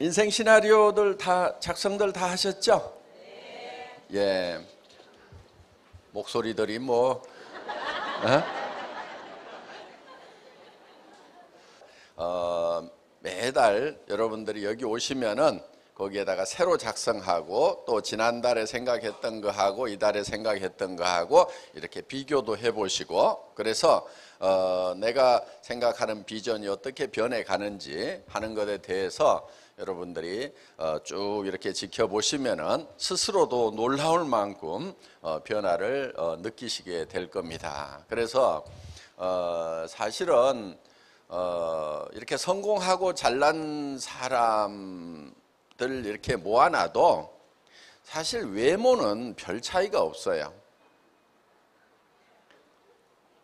인생 시나리오들 다 작성들 다 하셨죠? 예. 목소리들이 뭐 매달 여러분들이 여기 오시면은 거기에다가 새로 작성하고 또 지난달에 생각했던 거하고 이달에 생각했던 거하고 이렇게 비교도 해보시고, 그래서 내가 생각하는 비전이 어떻게 변해가는지 하는 것에 대해서 여러분들이 쭉 이렇게 지켜보시면은 스스로도 놀라울 만큼 변화를 느끼시게 될 겁니다. 그래서 사실은 이렇게 성공하고 잘난 사람들 이렇게 모아놔도 사실 외모는 별 차이가 없어요.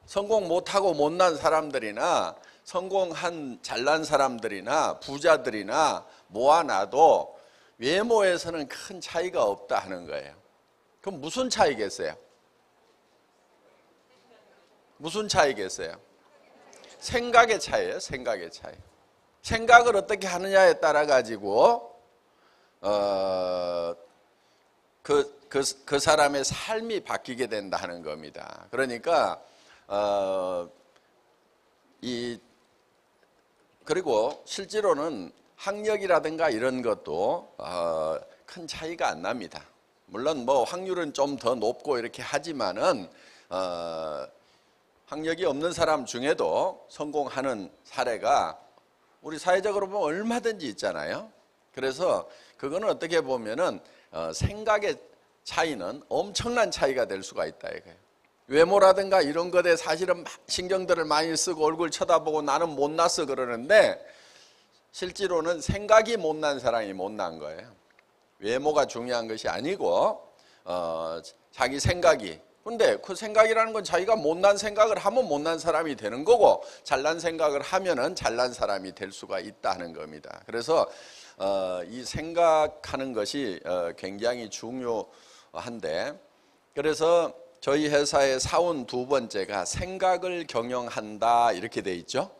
성공 못하고 못난 사람들이나 성공한 잘난 사람들이나 부자들이나 모아놔도 외모에서는 큰 차이가 없다 하는 거예요. 그럼 무슨 차이겠어요? 무슨 차이겠어요? 생각의 차이예요. 생각의 차이. 생각을 어떻게 하느냐에 따라 가지고 그 사람의 삶이 바뀌게 된다 하는 겁니다. 그러니까 그리고 실제로는 학력이라든가 이런 것도 큰 차이가 안 납니다. 물론 뭐 확률은 좀 더 높고 이렇게 하지만은 학력이 없는 사람 중에도 성공하는 사례가 우리 사회적으로 보면 얼마든지 있잖아요. 그래서 그거는 어떻게 보면은 생각의 차이는 엄청난 차이가 될 수가 있다 이거예요. 외모라든가 이런 것에 사실은 신경들을 많이 쓰고 얼굴 쳐다보고 나는 못났어 그러는데 실제로는 생각이 못난 사람이 못난 거예요. 외모가 중요한 것이 아니고 자기 생각이. 근데 그 생각이라는 건 자기가 못난 생각을 하면 못난 사람이 되는 거고 잘난 생각을 하면은 잘난 사람이 될 수가 있다는 겁니다. 그래서 이 생각하는 것이 굉장히 중요한데, 그래서 저희 회사의 사원 두 번째가 생각을 경영한다 이렇게 돼 있죠.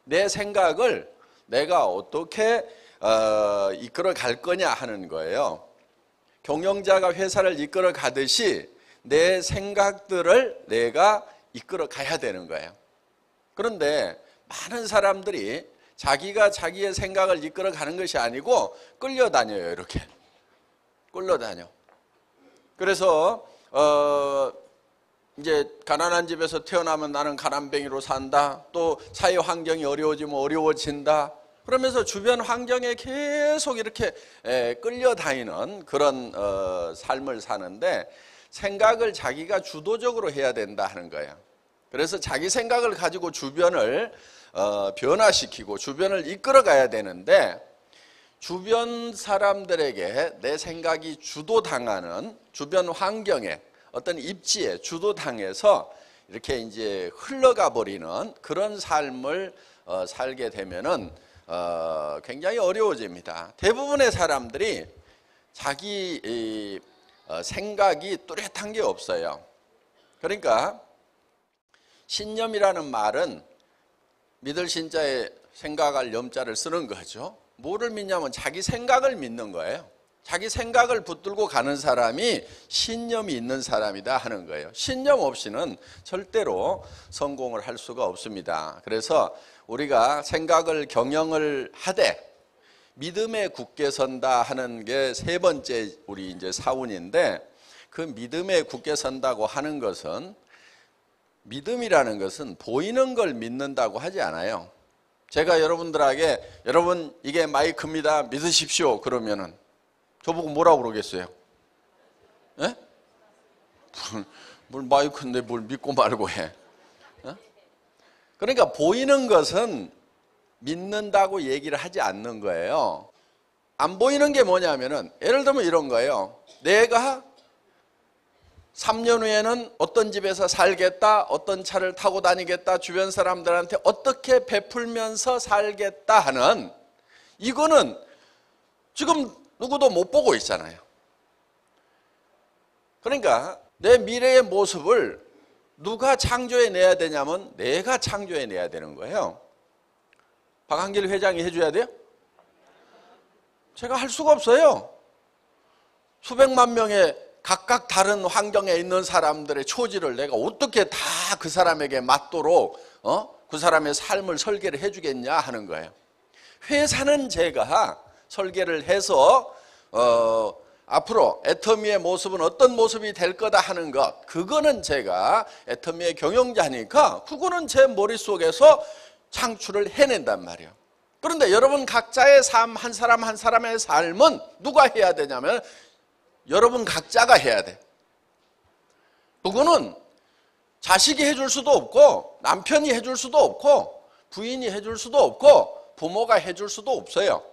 내 생각을 내가 어떻게 이끌어 갈 거냐 하는 거예요. 경영자가 회사를 이끌어 가듯이 내 생각들을 내가 이끌어 가야 되는 거예요. 그런데 많은 사람들이 자기가 자기의 생각을 이끌어 가는 것이 아니고 끌려다녀요. 이렇게 끌려다녀. 그래서 이제 가난한 집에서 태어나면 나는 가난뱅이로 산다. 또 사회 환경이 어려워지면 어려워진다. 그러면서 주변 환경에 계속 이렇게 끌려다니는 그런 삶을 사는데 생각을 자기가 주도적으로 해야 된다 하는 거예요. 그래서 자기 생각을 가지고 주변을 변화시키고 주변을 이끌어 가야 되는데 주변 사람들에게 내 생각이 주도당하는 주변 환경에 어떤 입지에 주도당해서 이렇게 이제 흘러가 버리는 그런 삶을 살게 되면은 굉장히 어려워집니다. 대부분의 사람들이 자기 생각이 뚜렷한 게 없어요. 그러니까 신념이라는 말은 믿을 신자에 생각할 염자를 쓰는 거죠. 뭐를 믿냐면 자기 생각을 믿는 거예요. 자기 생각을 붙들고 가는 사람이 신념이 있는 사람이다 하는 거예요. 신념 없이는 절대로 성공을 할 수가 없습니다. 그래서 우리가 생각을 경영을 하되 믿음에 굳게 선다 하는 게 세 번째 우리 이제 사운인데, 그 믿음에 굳게 선다고 하는 것은 믿음이라는 것은 보이는 걸 믿는다고 하지 않아요. 제가 여러분들에게 여러분 이게 마이크입니다 믿으십시오 그러면은 저보고 뭐라고 그러겠어요? 예? 뭘 마이크인데 뭘 믿고 말고 해? 그러니까 보이는 것은 믿는다고 얘기를 하지 않는 거예요. 안 보이는 게 뭐냐면은 예를 들면 이런 거예요. 내가 3년 후에는 어떤 집에서 살겠다, 어떤 차를 타고 다니겠다, 주변 사람들한테 어떻게 베풀면서 살겠다 하는, 이거는 지금 누구도 못 보고 있잖아요. 그러니까 내 미래의 모습을 누가 창조해내야 되냐면 내가 창조해내야 되는 거예요. 박한길 회장이 해줘야 돼요? 제가 할 수가 없어요. 수백만 명의 각각 다른 환경에 있는 사람들의 처지를 내가 어떻게 다 그 사람에게 맞도록 그 사람의 삶을 설계를 해주겠냐 하는 거예요. 회사는 제가 설계를 해서 앞으로 애터미의 모습은 어떤 모습이 될 거다 하는 것, 그거는 제가 애터미의 경영자니까 그거는 제 머릿속에서 창출을 해낸단 말이에요. 그런데 여러분 각자의 삶, 한 사람 한 사람의 삶은 누가 해야 되냐면 여러분 각자가 해야 돼. 그거는 자식이 해줄 수도 없고 남편이 해줄 수도 없고 부인이 해줄 수도 없고 부모가 해줄 수도 없어요.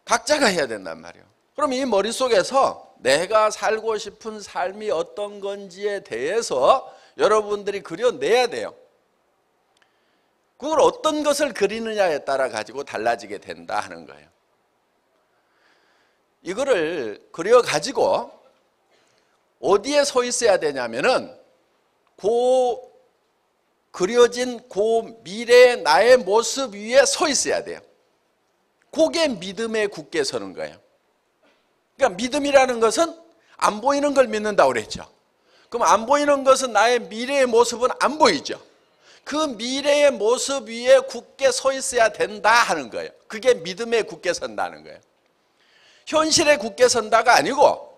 각자가 해야 된단 말이에요. 그럼 이 머릿속에서 내가 살고 싶은 삶이 어떤 건지에 대해서 여러분들이 그려내야 돼요. 그걸 어떤 것을 그리느냐에 따라 가지고 달라지게 된다 하는 거예요. 이거를 그려가지고 어디에 서 있어야 되냐면은 그려진 그 미래의 나의 모습 위에 서 있어야 돼요. 그게 믿음에 굳게 서는 거예요. 그러니까 믿음이라는 것은 안 보이는 걸 믿는다고 그랬죠. 그럼 안 보이는 것은 나의 미래의 모습은 안 보이죠. 그 미래의 모습 위에 굳게 서 있어야 된다 하는 거예요. 그게 믿음에 굳게 선다는 거예요. 현실에 굳게 선다가 아니고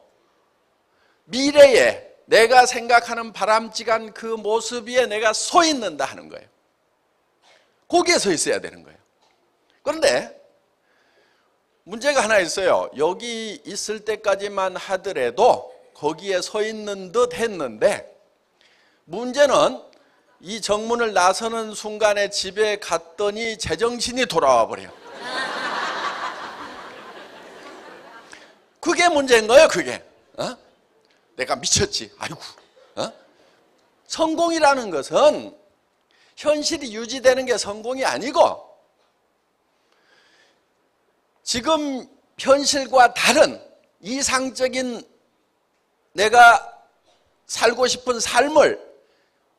미래에 내가 생각하는 바람직한 그 모습 위에 내가 서 있는다 하는 거예요. 거기에 서 있어야 되는 거예요. 그런데 문제가 하나 있어요. 여기 있을 때까지만 하더라도 거기에 서 있는 듯 했는데 문제는 이 정문을 나서는 순간에 집에 갔더니 제정신이 돌아와 버려요. 그게 문제인 거예요. 그게 내가 미쳤지. 아이고. 성공이라는 것은 현실이 유지되는 게 성공이 아니고 지금 현실과 다른 이상적인 내가 살고 싶은 삶을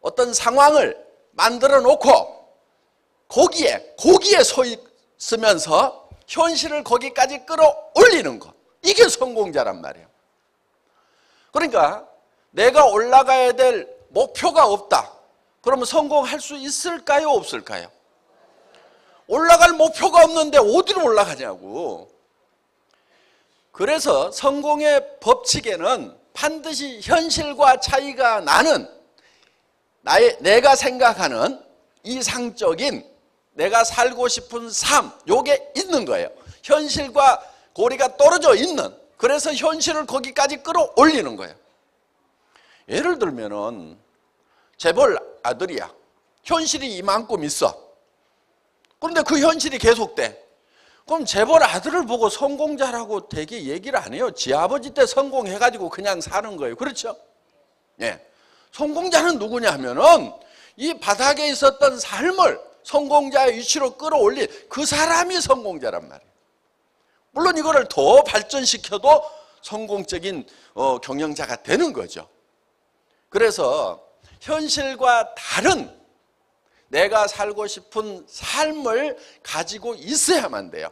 어떤 상황을 만들어 놓고 거기에 서 있으면서 현실을 거기까지 끌어올리는 것. 이게 성공자란 말이에요. 그러니까 내가 올라가야 될 목표가 없다. 그러면 성공할 수 있을까요? 없을까요? 올라갈 목표가 없는데 어디로 올라가냐고. 그래서 성공의 법칙에는 반드시 현실과 차이가 나는 내가 생각하는 이상적인 내가 살고 싶은 삶, 요게 있는 거예요. 현실과 고리가 떨어져 있는, 그래서 현실을 거기까지 끌어올리는 거예요. 예를 들면은 재벌 아들이야. 현실이 이만큼 있어. 그런데 그 현실이 계속돼. 그럼 재벌 아들을 보고 성공자라고 되게 얘기를 안 해요. 지 아버지 때 성공해가지고 그냥 사는 거예요. 그렇죠? 예. 성공자는 누구냐 하면은 이 바닥에 있었던 삶을 성공자의 위치로 끌어올린 그 사람이 성공자란 말이에요. 물론 이거를 더 발전시켜도 성공적인 경영자가 되는 거죠. 그래서 현실과 다른 내가 살고 싶은 삶을 가지고 있어야만 돼요.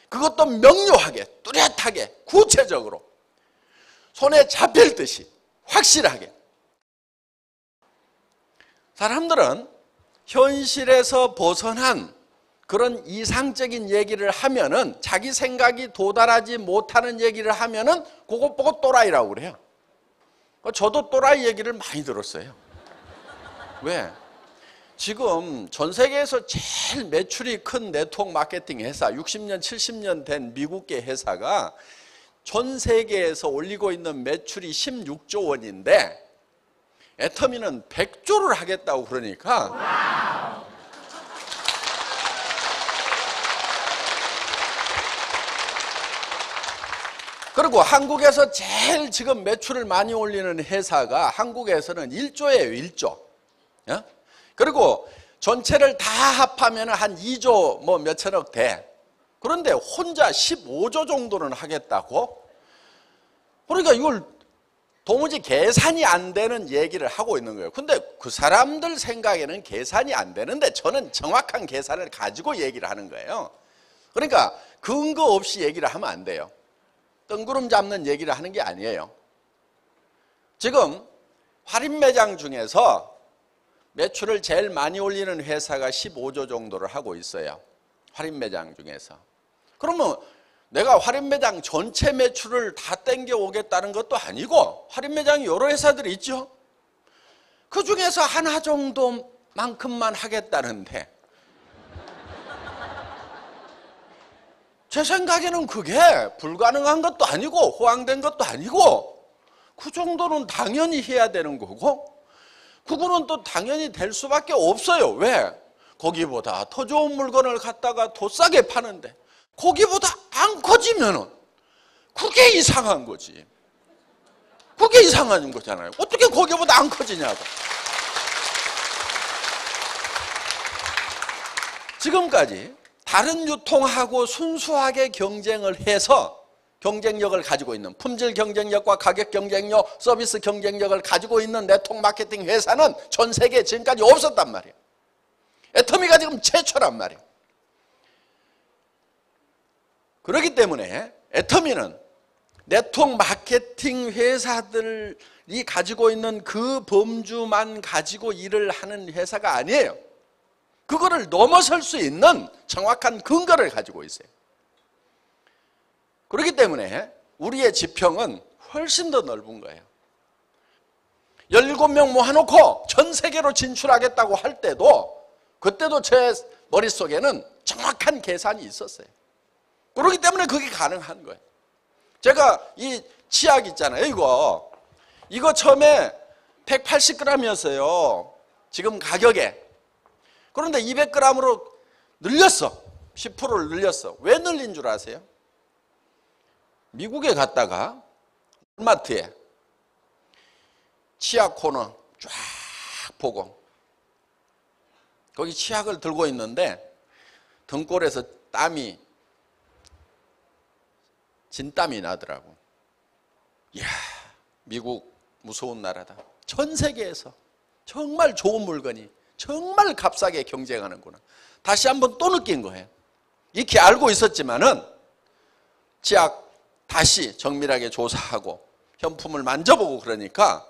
그것도 명료하게, 뚜렷하게, 구체적으로 손에 잡힐 듯이 확실하게. 사람들은 현실에서 벗어난 그런 이상적인 얘기를 하면은, 자기 생각이 도달하지 못하는 얘기를 하면은 그것 보고 또라이라고 그래요. 저도 또라이 얘기를 많이 들었어요. 왜? 지금 전 세계에서 제일 매출이 큰 네트워크 마케팅 회사, 60년, 70년 된 미국계 회사가 전 세계에서 올리고 있는 매출이 16조 원인데 애터미는 100조를 하겠다고 그러니까 그리고 한국에서 제일 지금 매출을 많이 올리는 회사가 한국에서는 1조예요. 1조. 그리고 전체를 다 합하면 한 2조 뭐 몇천억 돼. 그런데 혼자 15조 정도는 하겠다고? 그러니까 이걸 도무지 계산이 안 되는 얘기를 하고 있는 거예요. 근데 그 사람들 생각에는 계산이 안 되는데 저는 정확한 계산을 가지고 얘기를 하는 거예요. 그러니까 근거 없이 얘기를 하면 안 돼요. 뜬구름 잡는 얘기를 하는 게 아니에요. 지금 할인매장 중에서 매출을 제일 많이 올리는 회사가 15조 정도를 하고 있어요. 할인매장 중에서. 그러면 내가 할인매장 전체 매출을 다 땡겨오겠다는 것도 아니고, 할인매장이 여러 회사들이 있죠. 그 중에서 하나 정도만큼만 하겠다는데, 제 생각에는 그게 불가능한 것도 아니고 호황된 것도 아니고, 그 정도는 당연히 해야 되는 거고, 그거는 또 당연히 될 수밖에 없어요. 왜? 거기보다 더 좋은 물건을 갖다가 더 싸게 파는데 거기보다 안 커지면은 그게 이상한 거지. 그게 이상한 거잖아요. 어떻게 거기보다 안 커지냐고. 지금까지 다른 유통하고 순수하게 경쟁을 해서 경쟁력을 가지고 있는, 품질 경쟁력과 가격 경쟁력, 서비스 경쟁력을 가지고 있는 네트워크 마케팅 회사는 전 세계에 지금까지 없었단 말이에요. 애터미가 지금 최초란 말이에요. 그렇기 때문에 애터미는 네트워크 마케팅 회사들이 가지고 있는 그 범주만 가지고 일을 하는 회사가 아니에요. 그거를 넘어설 수 있는 정확한 근거를 가지고 있어요. 그렇기 때문에 우리의 지평은 훨씬 더 넓은 거예요. 17명 모아놓고 전 세계로 진출하겠다고 할 때도, 그때도 제 머릿속에는 정확한 계산이 있었어요. 그렇기 때문에 그게 가능한 거예요. 제가 이 치약 있잖아요. 이거 처음에 180g이었어요. 지금 가격에. 그런데 200g으로 늘렸어. 10%를 늘렸어. 왜 늘린 줄 아세요? 미국에 갔다가 마트에 치약 코너 쫙 보고, 거기 치약을 들고 있는데 등골에서 땀이, 진땀이 나더라고. 이야, 미국 무서운 나라다. 전 세계에서 정말 좋은 물건이 정말 값싸게 경쟁하는구나. 다시 한번 또 느낀 거예요. 이렇게 알고 있었지만은 치약 다시 정밀하게 조사하고 현품을 만져보고 그러니까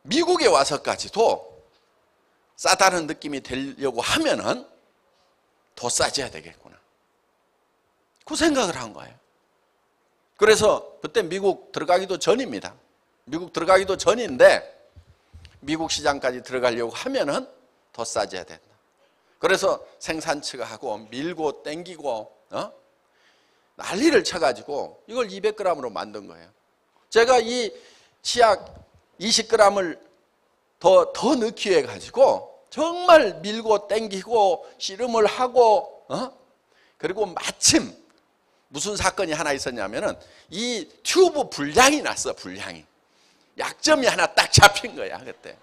미국에 와서까지도 싸다는 느낌이 들려고 하면은 더 싸져야 되겠구나. 그 생각을 한 거예요. 그래서 그때 미국 들어가기도 전입니다. 미국 들어가기도 전인데 미국 시장까지 들어가려고 하면은 더 싸져야 된다. 그래서 생산 측 하고 밀고 땡기고 난리를 쳐가지고 이걸 200g으로 만든 거예요. 제가 이 치약 20g을 더 넣기 위해 가지고 정말 밀고 땡기고 씨름을 하고 그리고 마침 무슨 사건이 하나 있었냐면은 이 튜브 불량이 났어. 불량이. 약점이 하나 딱 잡힌 거야 그때.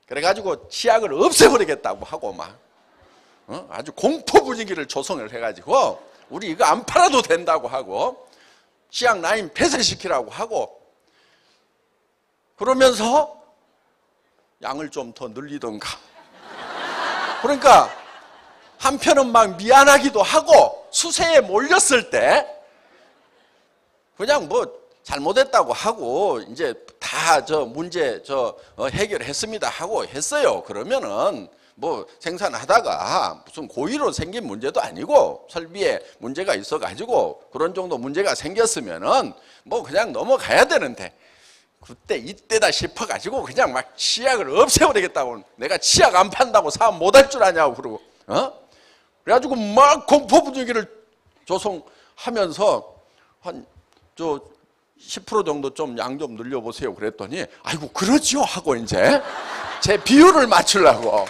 그래가지고 치약을 없애버리겠다고 하고 막 아주 공포 분위기를 조성을 해가지고 우리 이거 안 팔아도 된다고 하고 치약 라인 폐쇄시키라고 하고 그러면서 양을 좀 더 늘리던가. 그러니까 한편은 막 미안하기도 하고 수세에 몰렸을 때 그냥 뭐 잘못했다고 하고 이제 다 문제 해결했습니다 하고 했어요. 그러면은 뭐 생산하다가 무슨 고의로 생긴 문제도 아니고 설비에 문제가 있어가지고 그런 정도 문제가 생겼으면은 뭐 그냥 넘어가야 되는데 그때 이때다 싶어가지고 그냥 막 치약을 없애버리겠다고. 내가 치약 안 판다고 사업 못할 줄 아냐고 그러고 그래가지고 막 공포 분위기를 조성하면서 한 10% 정도 좀 양 좀 늘려보세요 그랬더니 아이고 그러지요 하고 이제 제 비율을 맞추려고.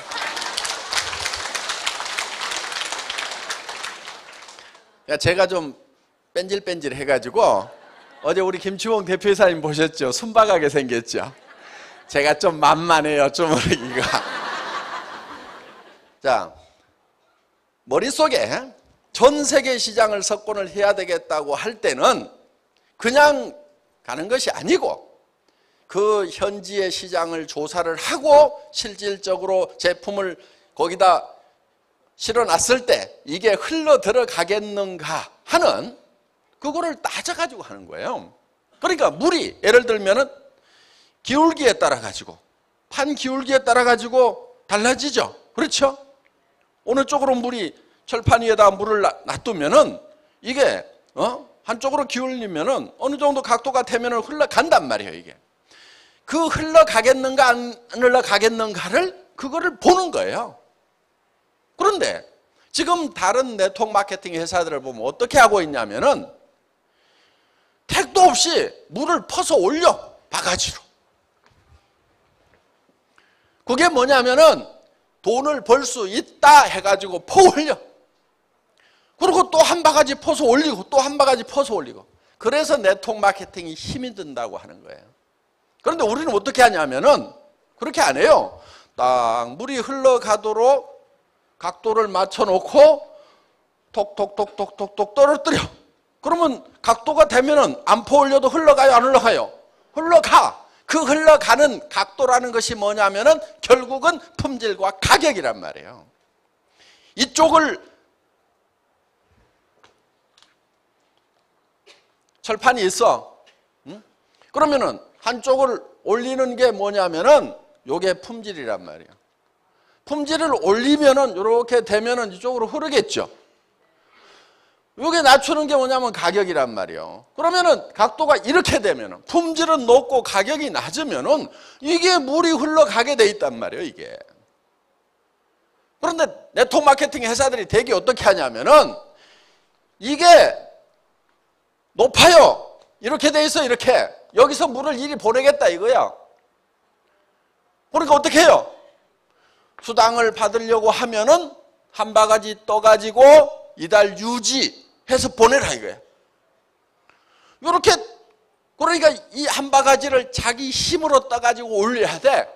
제가 좀 뺀질뺀질 해가지고 어제 우리 김치홍 대표이사님 보셨죠? 순박하게 생겼죠? 제가 좀 만만해요 주머니가. 자, 머릿속에 전 세계 시장을 석권을 해야 되겠다고 할 때는 그냥 가는 것이 아니고 그 현지의 시장을 조사를 하고 실질적으로 제품을 거기다 실어놨을 때 이게 흘러 들어가겠는가 하는 그거를 따져가지고 하는 거예요. 그러니까 물이 예를 들면은 기울기에 따라 가지고 판 기울기에 따라 가지고 달라지죠. 그렇죠? 어느 쪽으로 물이 철판 위에다 물을 놔두면은 이게 한쪽으로 기울리면은 어느 정도 각도가 되면은 흘러간단 말이에요. 이게 그 흘러가겠는가 안 흘러가겠는가를 그거를 보는 거예요. 그런데 지금 다른 네트워크 마케팅 회사들을 보면 어떻게 하고 있냐면은 택도 없이 물을 퍼서 올려 바가지로. 그게 뭐냐면은 돈을 벌 수 있다 해가지고 퍼 올려. 그리고 또 한 바가지 퍼서 올리고 또 한 바가지 퍼서 올리고. 그래서 네트워크 마케팅이 힘이 든다고 하는 거예요. 그런데 우리는 어떻게 하냐면은 그렇게 안 해요. 딱 물이 흘러가도록 각도를 맞춰놓고 톡톡톡톡톡톡 떨어뜨려. 그러면 각도가 되면은 안 퍼 올려도 흘러가요, 안 흘러가요? 흘러가. 그 흘러가는 각도라는 것이 뭐냐면은 결국은 품질과 가격이란 말이에요. 이쪽을 철판이 있어. 그러면은 한쪽을 올리는 게 뭐냐면은 요게 품질이란 말이에요. 품질을 올리면은 이렇게 되면은 이쪽으로 흐르겠죠. 요게 낮추는 게 뭐냐면 가격이란 말이에요. 그러면은 각도가 이렇게 되면은 품질은 높고 가격이 낮으면은 이게 물이 흘러가게 돼 있단 말이에요, 이게. 그런데 네트워크 마케팅 회사들이 되게 어떻게 하냐면은 이게 높아요. 이렇게 돼 있어, 이렇게. 여기서 물을 이리 보내겠다 이거야. 그러니까 어떻게 해요? 수당을 받으려고 하면은 한 바가지 떠가지고 이달 유지해서 보내라 이거야. 이렇게, 그러니까 이 한 바가지를 자기 힘으로 떠가지고 올려야 돼.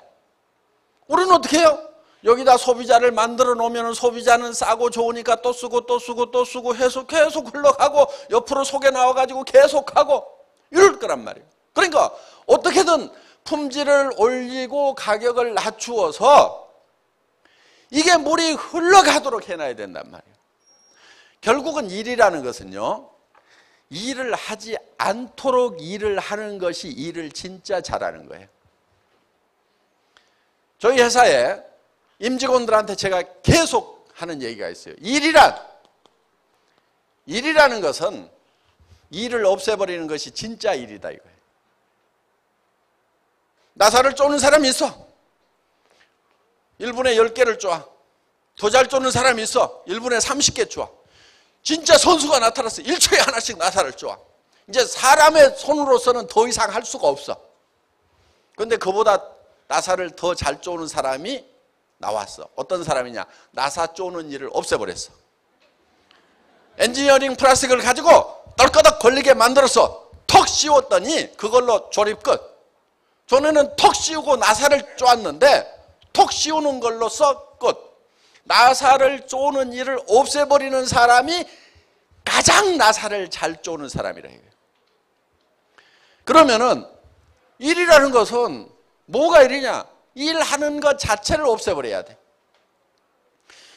우리는 어떻게 해요? 여기다 소비자를 만들어 놓으면 소비자는 싸고 좋으니까 또 쓰고 또 쓰고 또 쓰고 해서 계속 흘러가고 옆으로 속에 나와가지고 계속하고 이럴 거란 말이에요. 그러니까 어떻게든 품질을 올리고 가격을 낮추어서 이게 물이 흘러가도록 해놔야 된단 말이에요. 결국은 일이라는 것은요, 일을 하지 않도록 일을 하는 것이 일을 진짜 잘하는 거예요. 저희 회사에 임직원들한테 제가 계속 하는 얘기가 있어요. 일이라는 것은 일을 없애버리는 것이 진짜 일이다 이거예요. 나사를 쪼는 사람이 있어. 1분에 10개를 쪼아. 더 잘 쪼는 사람이 있어. 1분에 30개 쪼아. 진짜 선수가 나타났어. 1초에 하나씩 나사를 쪼아. 이제 사람의 손으로서는 더 이상 할 수가 없어. 그런데 그보다 나사를 더 잘 쪼는 사람이 나왔어. 어떤 사람이냐? 나사 쪼는 일을 없애버렸어. 엔지니어링 플라스틱을 가지고 떨거덕 걸리게 만들어서 턱 씌웠더니 그걸로 조립 끝. 전에는 턱 씌우고 나사를 쪼았는데 턱 씌우는 걸로써 끝. 나사를 쪼는 일을 없애버리는 사람이 가장 나사를 잘 쪼는 사람이라 이거예요. 그러면은 일이라는 것은 뭐가 일이냐? 일하는 것 자체를 없애버려야 돼.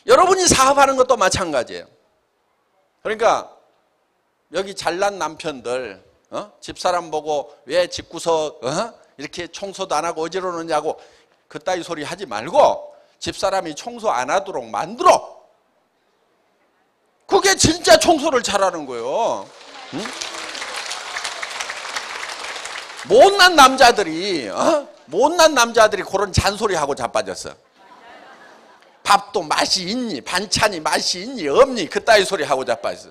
여러분이 사업하는 것도 마찬가지예요. 그러니까 여기 잘난 남편들 집사람 보고 왜 집구석 이렇게 청소도 안 하고 어지러 놓냐고 그따위 소리 하지 말고 집사람이 청소 안 하도록 만들어. 그게 진짜 청소를 잘하는 거예요. 응? 못난 남자들이 그런 잔소리하고 자빠졌어. 밥도 맛이 있니? 반찬이 맛이 있니? 없니? 그따위 소리 하고 자빠졌어.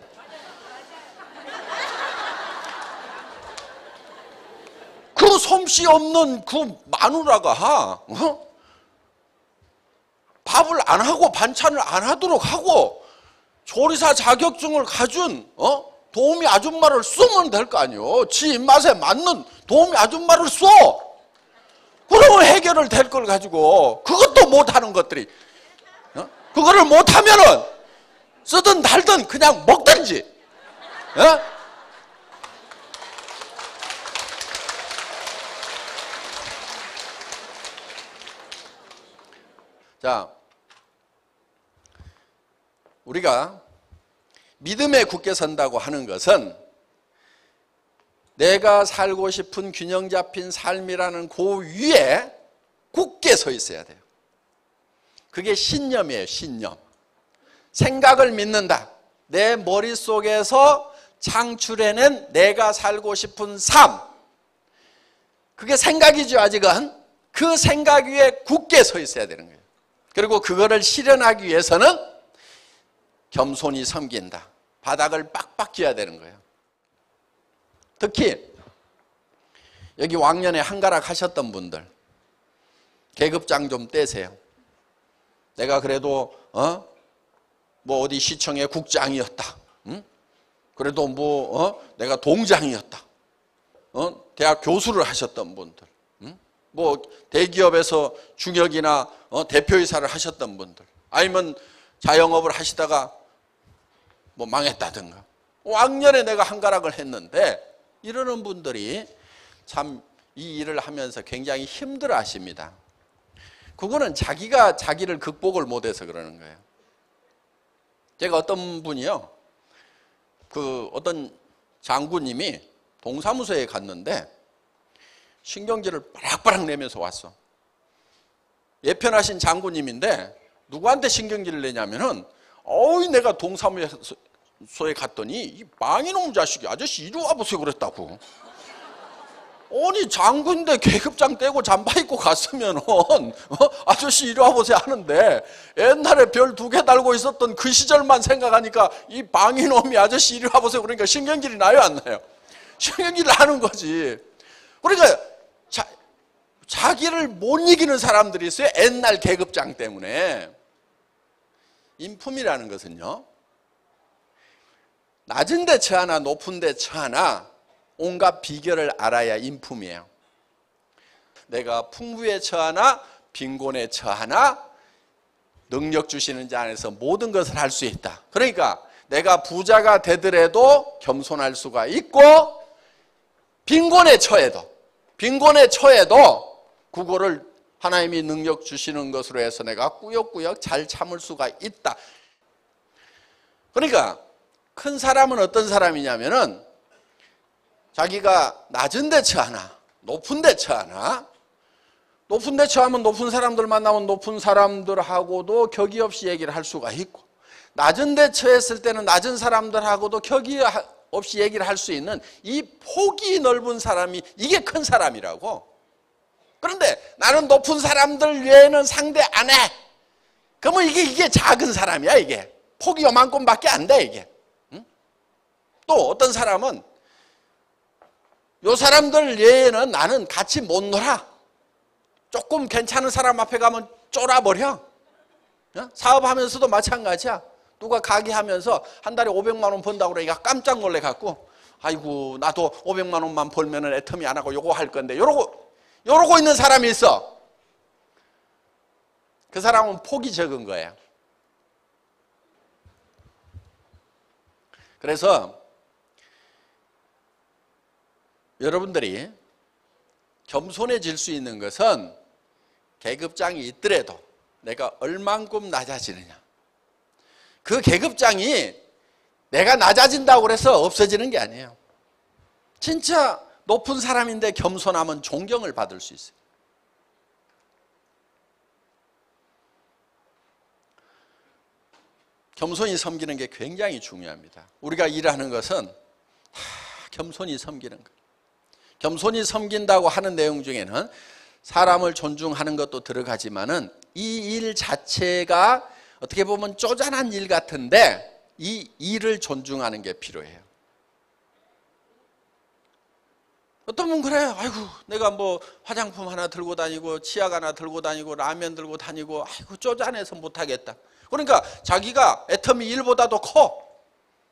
그 솜씨 없는 그 마누라가 밥을 안 하고 반찬을 안 하도록 하고 조리사 자격증을 가진 도우미 아줌마를 쓰면 될 거 아니에요. 지 입맛에 맞는 도우미 아줌마를 써. 그러면 해결을 될 걸 가지고 그것도 못하는 것들이 그거를 못하면은 쓰든 달든 그냥 먹든지. 자, 우리가 믿음에 굳게 선다고 하는 것은 내가 살고 싶은 균형 잡힌 삶이라는 그 위에 굳게 서 있어야 돼요. 그게 신념이에요. 신념. 생각을 믿는다. 내 머릿속에서 창출해낸 내가 살고 싶은 삶. 그게 생각이죠. 아직은. 그 생각 위에 굳게 서 있어야 되는 거예요. 그리고 그거를 실현하기 위해서는 겸손히 섬긴다. 바닥을 빡빡 쥐어야 되는 거예요. 특히 여기 왕년에 한가락 하셨던 분들 계급장 좀 떼세요. 내가 그래도 뭐 어디 시청의 국장이었다. 그래도 내가 동장이었다. 대학 교수를 하셨던 분들, 뭐 대기업에서 중역이나 대표이사를 하셨던 분들, 아니면 자영업을 하시다가 뭐 망했다든가. 왕년에 내가 한가락을 했는데 이러는 분들이 참 이 일을 하면서 굉장히 힘들어 하십니다. 그거는 자기가 자기를 극복을 못해서 그러는 거예요. 제가 어떤 분이요, 그 어떤 장군님이 동사무소에 갔는데 신경질을 바락바락 내면서 왔어. 예편하신 장군님인데 누구한테 신경질을 내냐면은 내가 동사무소에 갔더니 이 망이놈 자식이 아저씨 이리 와보세요 그랬다고. 아니 장군인데 계급장 떼고 잠바 입고 갔으면 아저씨 이리 와보세요 하는데 옛날에 별 2개 달고 있었던 그 시절만 생각하니까 이 망이놈이 아저씨 이리 와보세요 그러니까 신경질이 나요 안 나요? 신경질을 하는 거지. 그러니까 자기를 못 이기는 사람들이 있어요. 옛날 계급장 때문에. 인품이라는 것은요, 낮은 데 처하나 높은 데 처하나 온갖 비결을 알아야 인품이에요. 내가 풍부에 처하나 빈곤에 처하나 능력 주시는 자 안에서 모든 것을 할 수 있다. 그러니까 내가 부자가 되더라도 겸손할 수가 있고 빈곤에 처해도 그거를 하나님이 능력 주시는 것으로 해서 내가 꾸역꾸역 잘 참을 수가 있다. 그러니까 큰 사람은 어떤 사람이냐면은 자기가 낮은 데 처하나 높은 데 처하나, 높은 데 처하면 높은 사람들 만나면 높은 사람들하고도 격의 없이 얘기를 할 수가 있고, 낮은 데 처했을 때는 낮은 사람들하고도 격의 없이 얘기를 할 수 있는 이 폭이 넓은 사람이 이게 큰 사람이라고. 그런데 나는 높은 사람들 외에는 상대 안 해. 그러면 이게 작은 사람이야. 이게 폭이 요만큼밖에 안 돼. 이게. 또 어떤 사람은 요 사람들 외에는 나는 같이 못 놀아. 조금 괜찮은 사람 앞에 가면 쫄아버려. 사업하면서도 마찬가지야. 누가 가게 하면서 한 달에 500만 원 번다고 그러니까 깜짝 놀래갖고 아이고 나도 500만 원만 벌면은 애터미 안 하고 요거 할 건데 이러고 있는 사람이 있어. 그 사람은 폭이 적은 거예요. 그래서 여러분들이 겸손해질 수 있는 것은 계급장이 있더라도 내가 얼만큼 낮아지느냐. 그 계급장이 내가 낮아진다고 해서 없어지는 게 아니에요. 진짜 높은 사람인데 겸손하면 존경을 받을 수 있어요. 겸손히 섬기는 게 굉장히 중요합니다. 우리가 일하는 것은 겸손히 섬기는 거예요. 겸손히 섬긴다고 하는 내용 중에는 사람을 존중하는 것도 들어가지만은 이 일 자체가 어떻게 보면 쪼잔한 일 같은데 이 일을 존중하는 게 필요해요. 어떤 분은 그래요. 아이고 내가 뭐 화장품 하나 들고 다니고 치약 하나 들고 다니고 라면 들고 다니고 아이고 쪼잔해서 못하겠다. 그러니까 자기가 애터미 일보다도 커.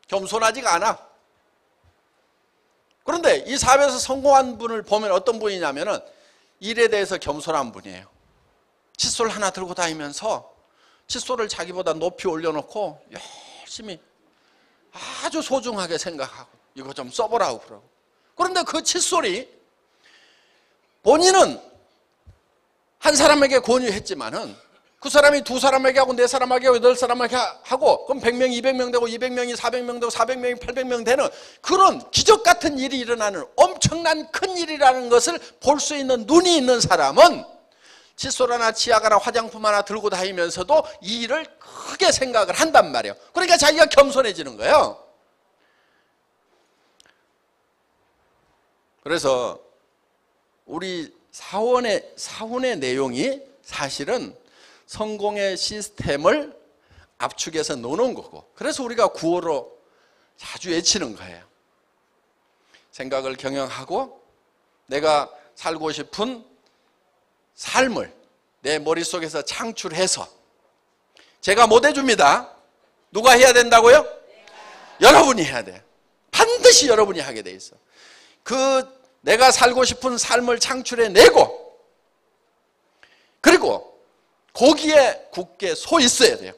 겸손하지가 않아. 그런데 이 사업에서 성공한 분을 보면 어떤 분이냐면은 일에 대해서 겸손한 분이에요. 칫솔 하나 들고 다니면서 칫솔을 자기보다 높이 올려놓고 열심히 아주 소중하게 생각하고 이거 좀 써보라고 그러고. 그런데 그 칫솔이 본인은 한 사람에게 권유했지만은 그 사람이 2사람에게 하고 4사람에게 하고 8사람에게 하고 그럼 100명, 200명 되고 200명이 400명 되고 400명이 800명 되는 그런 기적 같은 일이 일어나는 엄청난 큰 일이라는 것을 볼 수 있는 눈이 있는 사람은 칫솔 하나 치약 하나 화장품 하나 들고 다니면서도 이 일을 크게 생각을 한단 말이에요. 그러니까 자기가 겸손해지는 거예요. 그래서 우리 사원의 내용이 사실은 성공의 시스템을 압축해서 놓는 거고, 그래서 우리가 구호로 자주 외치는 거예요. 생각을 경영하고 내가 살고 싶은 삶을 내 머릿속에서 창출해서, 제가 못 해줍니다. 누가 해야 된다고요? 여러분이 해야 돼요. 반드시 여러분이 하게 돼 있어. 내가 살고 싶은 삶을 창출해내고, 그리고 거기에 굳게 서 있어야 돼요.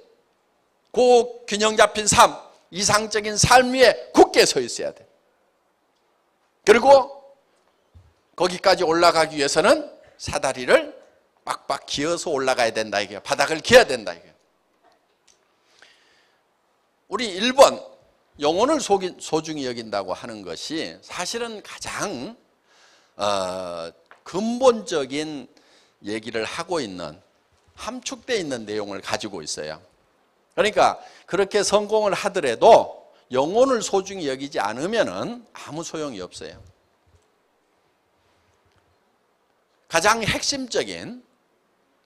그 균형 잡힌 삶, 이상적인 삶 위에 굳게 서 있어야 돼요. 그리고 거기까지 올라가기 위해서는 사다리를 빡빡 기어서 올라가야 된다 이게요. 바닥을 기어야 된다 이게요. 우리 1번 영혼을 소중히 여긴다고 하는 것이 사실은 가장 근본적인 얘기를 하고 있는, 함축되어 있는 내용을 가지고 있어요. 그러니까 그렇게 성공을 하더라도 영혼을 소중히 여기지 않으면 아무 소용이 없어요.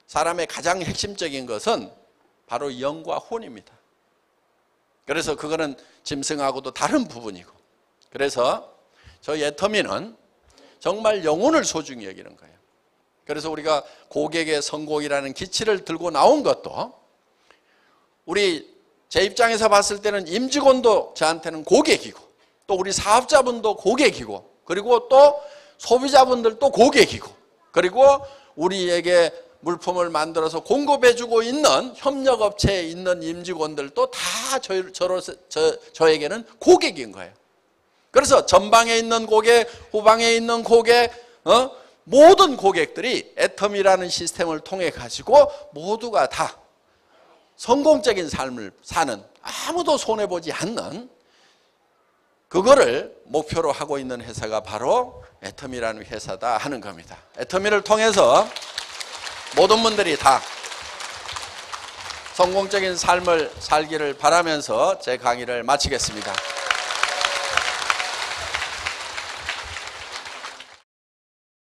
사람의 가장 핵심적인 것은 바로 영과 혼입니다. 그래서 그거는 짐승하고도 다른 부분이고, 그래서 저희 애터미는 정말 영혼을 소중히 여기는 거예요. 그래서 우리가 고객의 성공이라는 기치를 들고 나온 것도, 제 입장에서 봤을 때는 임직원도 저한테는 고객이고, 또 우리 사업자분도 고객이고, 그리고 또 소비자분들도 고객이고, 그리고 우리에게 물품을 만들어서 공급해주고 있는 협력업체에 있는 임직원들도 다 저에게는 고객인 거예요. 그래서 전방에 있는 고객, 후방에 있는 고객, 모든 고객들이 애터미라는 시스템을 통해 가지고 모두가 다 성공적인 삶을 사는, 아무도 손해보지 않는, 그거를 목표로 하고 있는 회사가 바로 애터미라는 회사다 하는 겁니다. 애터미를 통해서 모든 분들이 다 성공적인 삶을 살기를 바라면서 제 강의를 마치겠습니다.